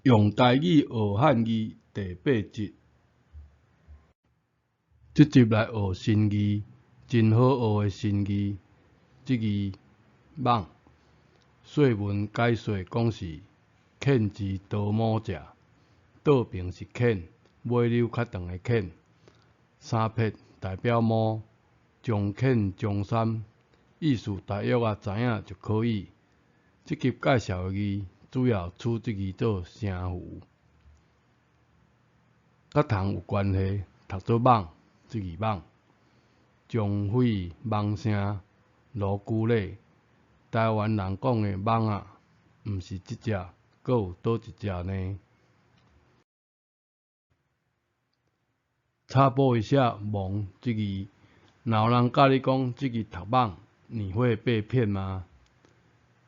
用台语学汉语第8集，这集来学新字，真好学的新字。这字蠓，说文解说讲是犬字多母者，倒边是犬，尾溜较长的犬，三撇代表母，将犬将山，意思大约知影就可以。这集介绍的字，主要取这字做声符，甲虫有关系，读做蠓，这字蠓。将匪蠓声，锣鼓咧。台湾人讲的蠓仔，毋是即只，阁有倒一只呢？插播一下“蒙”这字，若有人甲你讲这字读蠓，你会被骗吗？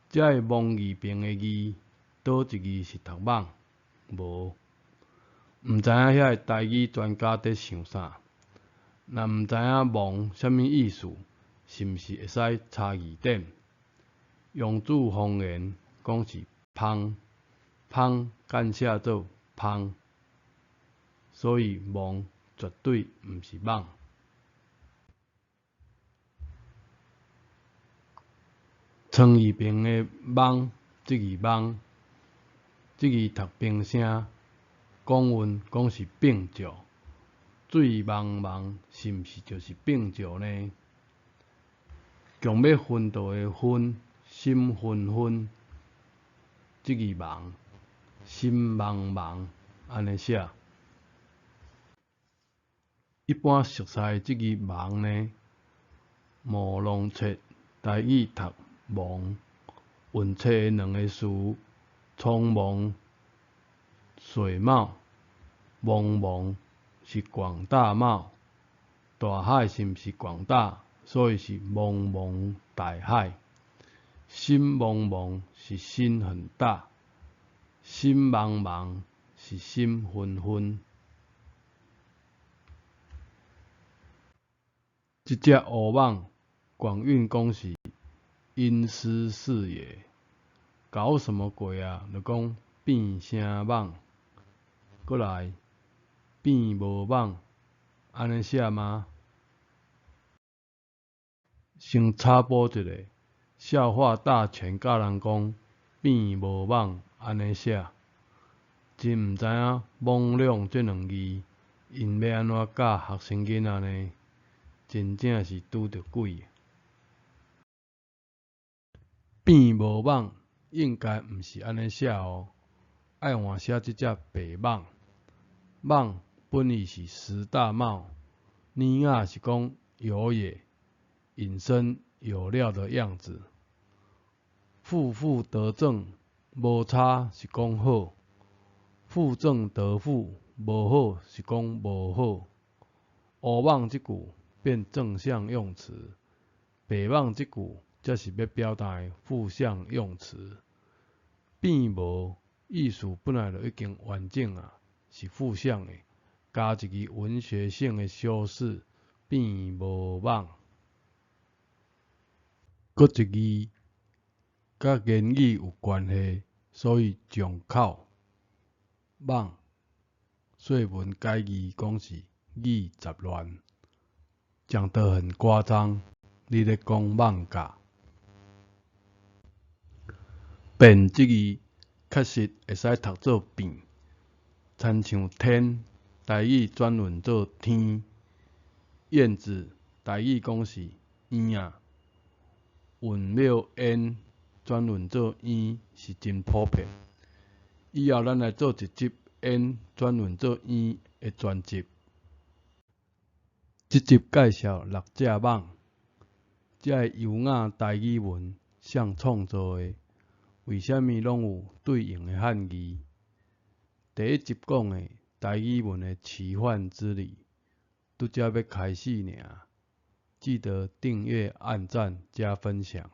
这个“蒙”字边的字，倒一字是读蠓？无，毋知影遐个台语专家伫想啥。若毋知影“蒙”啥物意思，是毋是会使查字典？用字方言讲是芳，芳简写做芳，所以蒙绝对毋是蠓。床字边的蠓，这字蠓，这字读平声，讲韵讲是并照。水茫茫，是毋是就是并照呢？强要昏倒的昏，心昏昏，这字茫，心茫茫，安尼写。一般熟悉这字茫呢，朦胧切台语读蒙，韵切的两个字，匆忙、水懋，茫茫是广大袤，大海是毋是广大？所以是茫茫大海。心茫茫是心很大，心茫茫是心昏昏。这只乌蠓，广韵讲是阴司是也，搞什么鬼啊？就讲变声蠓，过来变无蠓，安尼写吗？先插播一下，笑话大全教人讲变无蠓安尼写，真毋知影魍魉这两字，因要安怎教学生囡仔呢？真正是拄着鬼。变无蠓应该毋是安尼写哦，爱换写这只白蠓。蠓本意是十大貌，呢仔是讲有也。引申有料的样子，负负得正，无差是讲好；负正得负，无好是讲无好。乌蠓这句变正向用词，白蠓这句则是要表达的负向用词。变无意思本来就已经完整啊，是负向的，加一个文学性的修饰，变无蠓。搁一字，甲言语有关系，所以重口。蠓，说文解字讲是语杂乱，讲得很夸张。你咧讲蠓假？变这字确实会使读作变，亲像天，台语转论做天；燕子，台语讲是燕啊。运庙烟转论做烟是真普遍。以后咱来做一集烟转论做烟的专辑。这集介绍6只蠓，这个优雅台语文谁创造的？为什么拢有对应的汉字？第一集讲的台语文的奇幻之旅，拄则要开始尔。记得订阅、按赞、加分享。